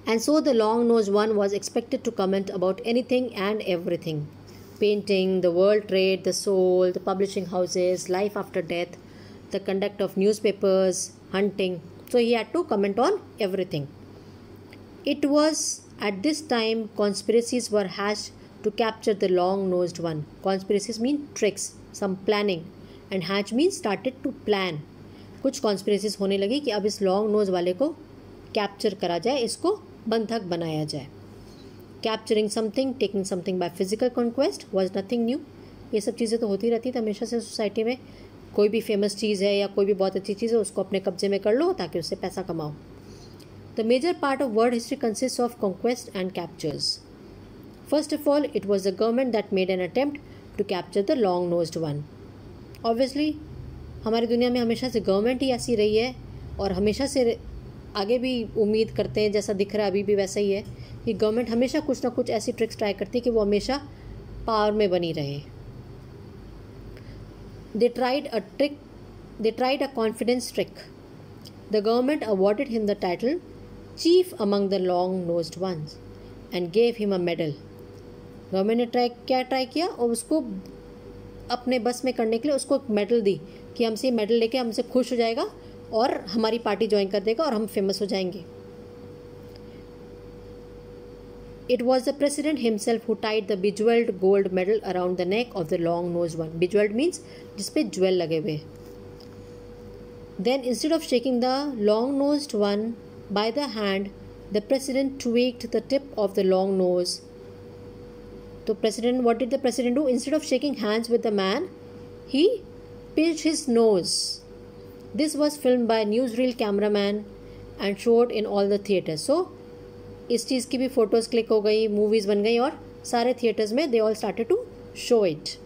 And so the long-nosed one was expected to comment about anything and everything. Painting, the world trade, the soul, the publishing houses, life after death, the conduct of newspapers, hunting. So he had to comment on everything. It was at this time conspiracies were hatched to capture the long-nosed one. Conspiracies mean tricks, some planning. And hatch means started to plan. कुछ conspiracies होने लगी कि अब इस long nose वाले को capture करा जाए, इसको बंधक बनाया जाए. Capturing something, taking something by physical conquest was nothing new. ये सब चीज़ें तो होती रहती थी हमेशा से सोसाइटी में. कोई भी फेमस चीज़ है या कोई भी बहुत अच्छी चीज़ है उसको अपने कब्जे में कर लो ताकि उससे पैसा कमाओ. The major part of world history consists of conquest and captures. First of all, it was the government that made an attempt to capture the long-nosed one. Obviously, हमारी दुनिया में हमेशा से गवर्नमेंट ही ऐसी रही है और हमेशा से आगे भी उम्मीद करते हैं, जैसा दिख रहा है अभी भी वैसा ही है कि गवर्नमेंट हमेशा कुछ ना कुछ ऐसी ट्रिक्स ट्राई करती है कि वो हमेशा पावर में बनी रहे. They tried a confidence trick. The government awarded him the title Chief among the long-nosed ones and gave him a medal. Government ने ट्राई किया और उसको अपने बस में करने के लिए उसको एक मेडल दी कि हमसे मेडल लेके हमसे खुश हो जाएगा और हमारी पार्टी ज्वाइन कर देगा और हम फेमस हो जाएंगे. It was the president himself who tied the bejeweled gold medal around the neck of the long-nosed one. Bejeweled means जिसपे ज्वेल लगे हुए. Then instead of shaking the long-nosed one by the hand, the president tweaked the tip of the long nose. So what did the president do? Instead of shaking hands with the man, he pinched his nose. This was filmed by a newsreel cameraman and showed in all the theatres. So इस चीज़ की भी photos click हो गई, movies बन गई और सारे theatres में they all started to show it.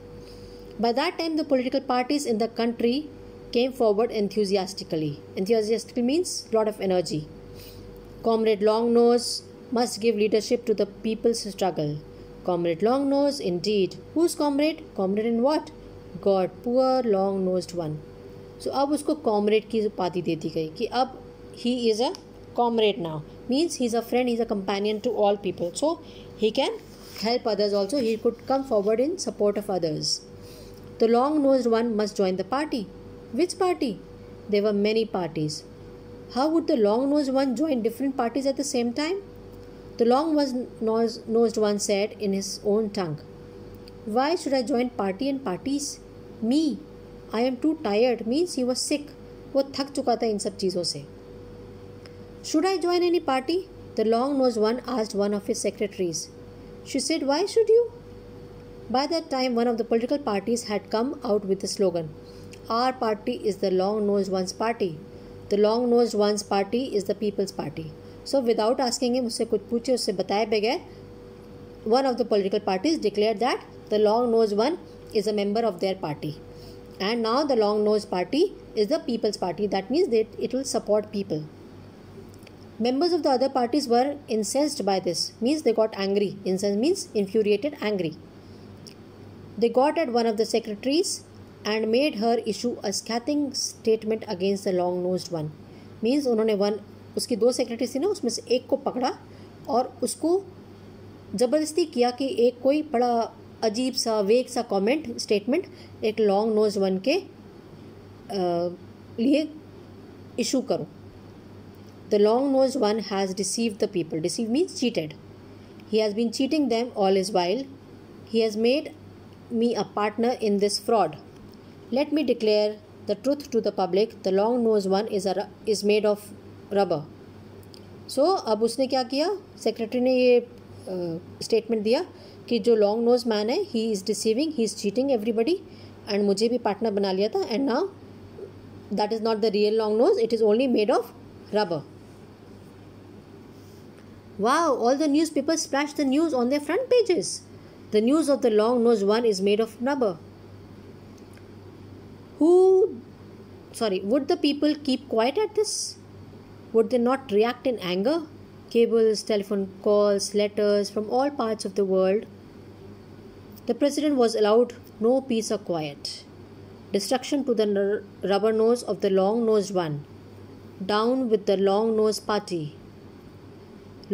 By that time, the political parties in the country came forward enthusiastically. Enthusiastically means lot of energy. Comrade Longnose must give leadership to the people's struggle. Comrade Longnose, indeed. Who's comrade? Comrade in what? God, poor long-nosed one. So अब उसको comrade की उपाधि दे दी गई कि अब he is a comrade now. Means he's a friend, he's a companion to all people. So he can help others also. He could come forward in support of others. The long-nosed one must join the party. Which party? There were many parties. How would the long-nosed one join different parties at the same time? The long-nosed one said in his own tongue, "Why should I join party and parties? Me, I am too tired." Means he was sick. वो थक चुका था इन सब चीज़ों से. Should I join any party? The long-nosed one asked one of his secretaries. She said, "Why should you?" By that time, one of the political parties had come out with the slogan, "Our party is the long-nosed one's party. The long-nosed one's party is the people's party." So without asking him, उससे कुछ पूछे, उससे बताए बगैर, one of the political parties declared that the long-nosed one is a member of their party. And now the long-nosed party is the people's party. That means that it will support people. Members of the other parties were incensed by this. Means they got angry. Incensed means infuriated, angry. They got at one of the secretaries and made her issue a scathing statement against the long-nosed one. Means उन्होंने उसकी दो secretary थी ना, उसमें से एक को पकड़ा और उसको ज़बरदस्ती किया कि एक कोई बड़ा अजीब सा वेग सा कमेंट स्टेटमेंट एक लॉन्ग नोज वन के लिए इशू करो. The long nose one has deceived the people. Deceive means cheated. He has been cheating them all is while. He has made me a partner in this fraud. Let me declare the truth to the public. The long nose one is made of rubber. So अब उसने क्या किया, secretary ने ये statement दिया कि जो long nose man है he is deceiving, he is cheating everybody and मुझे भी पार्टनर बना लिया था and now that is not the real long nose, it is only made of rubber. Wow, all the newspapers splashed the news on their front pages. The news of the long-nosed one is made of rubber. Would the people keep quiet at this? Would they not react in anger? Cables, telephone calls, letters from all parts of the world. The president was allowed no peace or quiet. Destruction to the rubber nose of the long-nosed one. Down with the long-nosed party.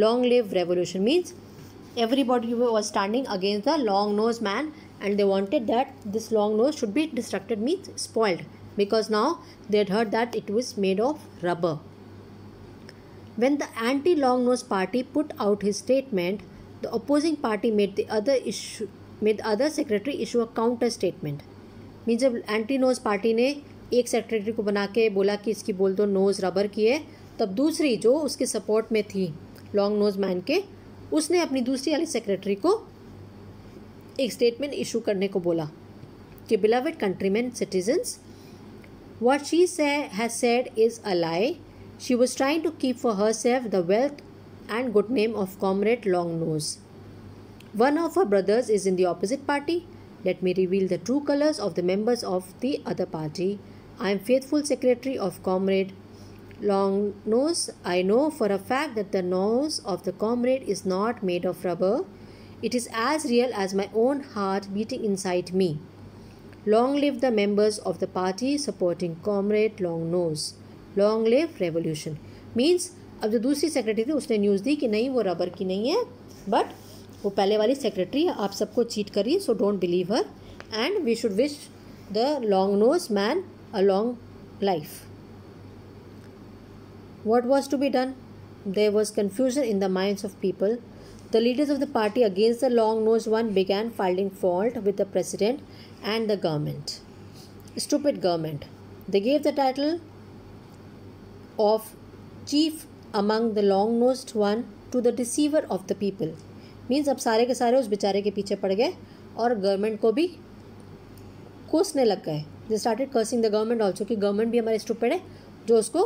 Long live revolution means everybody was standing against the long nosed man, and they wanted that this long nose should be destructed, means spoiled, because now they had heard that it was made of rubber. When the anti-long nose party put out his statement, the opposing party made the other secretary issue a counter statement. Means जब anti knows party ने एक secretary को बना के बोला कि इसकी बोल दो नोज रबर की है, तब दूसरी जो उसके सपोर्ट में थी लॉन्ग नोज मैन के, उसने अपनी दूसरी वाली सेक्रेटरी को एक स्टेटमेंट इशू करने को बोला कि beloved countryman citizens, what she has said is a lie. She was trying to keep for herself the wealth and good name of Comrade Long Nose. One of her brothers is in the opposite party. Let me reveal the true colors of the members of the other party. I am faithful secretary of Comrade Long Nose. I know for a fact that the nose of the comrade is not made of rubber. It is as real as my own heart beating inside me. Long live the members of the party supporting Comrade Long Nose. Long live revolution. Means अब जो दूसरी secretary थी उसने news दी कि नहीं वो rubber की नहीं है, बट वो पहले वाली सेक्रेटरी आप सबको चीट कर रही है, so don't believe her and we should wish the long nose man a long life. What was to be done? There was confusion in the minds of people. The leaders of the party against the long-nosed one began finding fault with the president and the government. Stupid government. They gave the title of chief among the long-nosed one to the deceiver of the people. Means अब सारे के सारे उस बेचारे के पीछे पड़ गए और गवर्नमेंट को भी कोसने लग गए. They started cursing the government also कि गवर्नमेंट भी हमारे स्टूपिड है जो उसको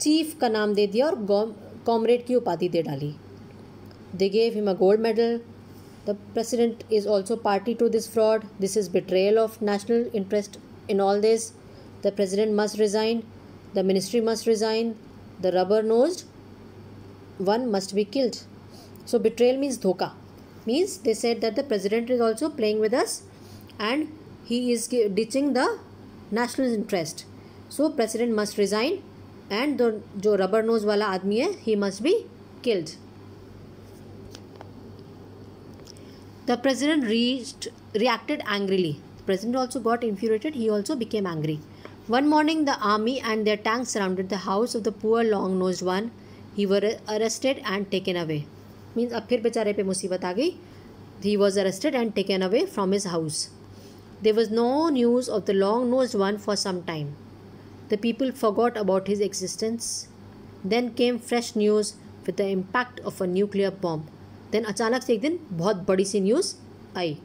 चीफ का नाम दे दिया और कॉमरेड की उपाधि दे डाली. They gave him a gold medal. The president is also party to this fraud. This is betrayal of national interest in all this. The president must resign. The ministry must resign. The rubber-nosed one must be killed. So betrayal means dhoka. Means they said that the president is also playing with us and he is ditching the national interest. So president must resign and the जो rubber nose वाला आदमी है he must be killed. The president reacted angrily. The president also got infuriated. He also became angry. One morning, the army and their tanks surrounded the house of the poor long-nosed one. He was arrested and taken away. Means अब फिर बेचारे पे मुसीबत आ गई. He was arrested and taken away from his house. There was no news of the long-nosed one for some time. The people forgot about his existence. Then came fresh news with the impact of a nuclear bomb. Then अचानक से एक दिन बहुत बड़ी सी news आई.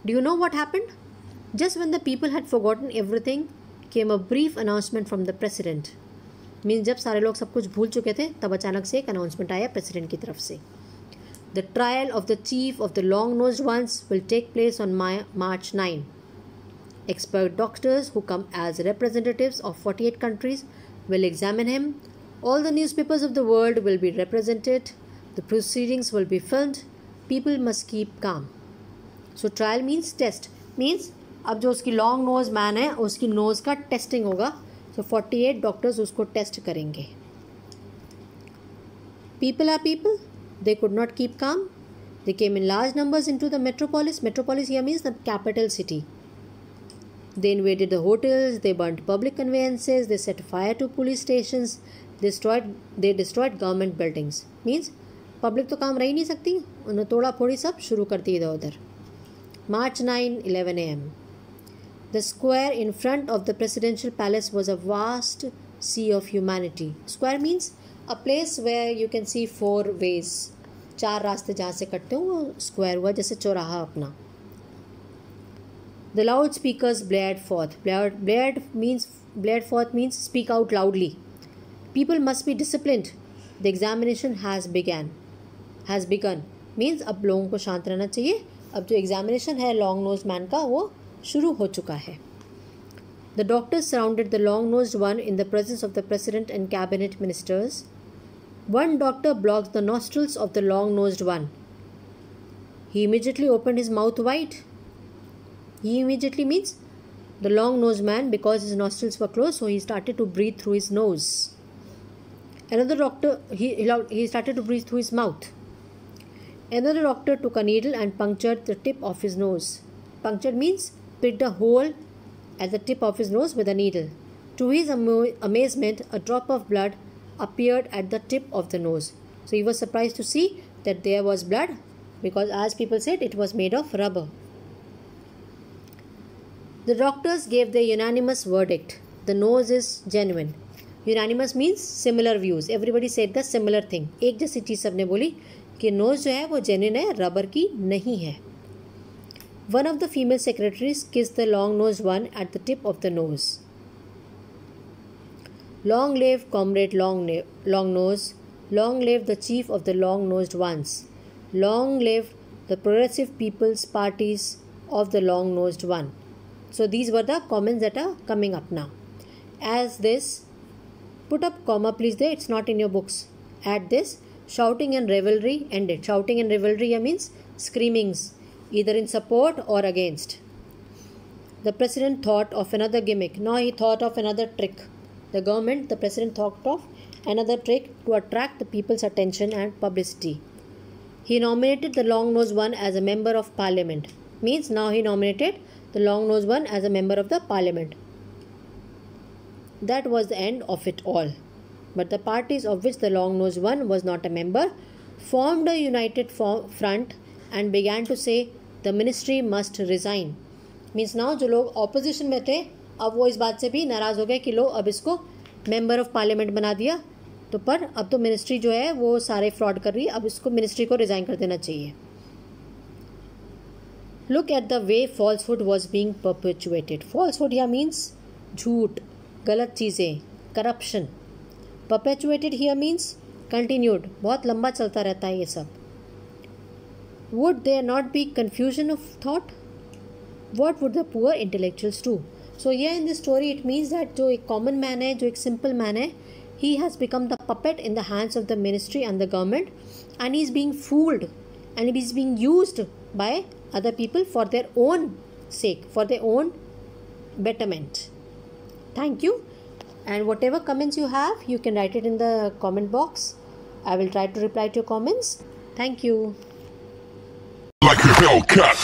Do you know what happened? Just when the people had forgotten everything, came a brief announcement from the president. Means जब सारे लोग सब कुछ भूल चुके थे तब अचानक से एक अनाउंसमेंट आया प्रेसिडेंट की तरफ से. The trial of the chief of the long-nosed ones will take place on March 9. Expert doctors who come as representatives of 48 countries will examine him. All the newspapers of the world will be represented. The proceedings will be filmed. People must keep calm. So trial means test. Means अब जो उसकी long nose man है उसकी knows का testing होगा. So 48 doctors उसको test करेंगे. People are people. They could not keep calm. They came in large numbers into the metropolis. Metropolis here means the capital city. They invaded the hotels. They burnt public conveyances. They set fire to police stations. They destroyed government buildings. Means public तो काम रह ही नहीं सकती, उन्होंने तोड़ा फोड़ी सब शुरू कर दी इधर उधर. March 9, 11 a.m. The square in front of the presidential palace was a vast sea of humanity. Square means a place where you can see four ways. चार रास्ते जहाँ से कटते हो वो स्क्वायर हुआ, जैसे चौराहा अपना. The loudspeakers blared forth. Blared forth means speak out loudly. People must be disciplined. The examination has begun. Means अब लोगों को शांत रहना चाहिए. अब जो एग्जामिनेशन है लॉन्ग नोज मैन का वो शुरू हो चुका है. The doctors surrounded the long-nosed one in the presence of the president and cabinet ministers. One doctor blocked the nostrils of the long-nosed one. He immediately opened his mouth wide. He immediately means the long-nosed man, because his nostrils were closed, so he started to breathe through his nose. Another doctor, he started to breathe through his mouth. Another doctor took a needle and punctured the tip of his nose. Punctured means pricked a hole at the tip of his nose with a needle. To his amazement, a drop of blood appeared at the tip of the nose. So he was surprised to see that there was blood, because as people said, it was made of rubber. The doctors gave their unanimous verdict. The nose is genuine. Unanimous means similar views. Everybody said the similar thing. एक जैसी चीज़ सबने बोली कि knows जो है वो genuine है, rubber की नहीं है. One of the female secretaries kissed the long-nosed one at the tip of the nose. Long live Comrade Long-Nose. Long live the chief of the long-nosed ones. Long live the Progressive People's Parties of the long-nosed one. So these were the comments that are coming up now. As this, put up comma please there, it's not in your books. At this, shouting and revelry ended. Shouting and revelry here means screamings, either in support or against. The president thought of another gimmick. Now he thought of another trick. The president thought of another trick to attract the people's attention and publicity. He nominated the long-nosed one as a member of parliament. Means now he nominated the long-nosed one as a member of the parliament. That was the end of it all. But the parties of which the long-nosed one was not a member formed a united front and began to say the ministry must resign. Means now जो लोग opposition में थे, अब वो इस बात से भी नाराज़ हो गए कि लो अब इसको member of parliament बना दिया, तो पर अब तो ministry जो है वो सारे fraud कर रही है, अब इसको ministry को resign कर देना चाहिए. Look at the way falsehood was being perpetuated. Falsehood here means झूठ, गलत चीज़ें, corruption. Perpetuated here means continued. बहुत लंबा चलता रहता है ये सब. Would there not be confusion of thought? What would the poor intellectuals do? So here in this story it means that जो एक common man है, जो एक simple man है, he has become the puppet in the hands of the ministry and the government, and he is being fooled and he is being used by other people for their own sake, for their own betterment. Thank you. And whatever comments you have, you can write it in the comment box. I will try to reply to your comments. Thank you. Like a Hellcat.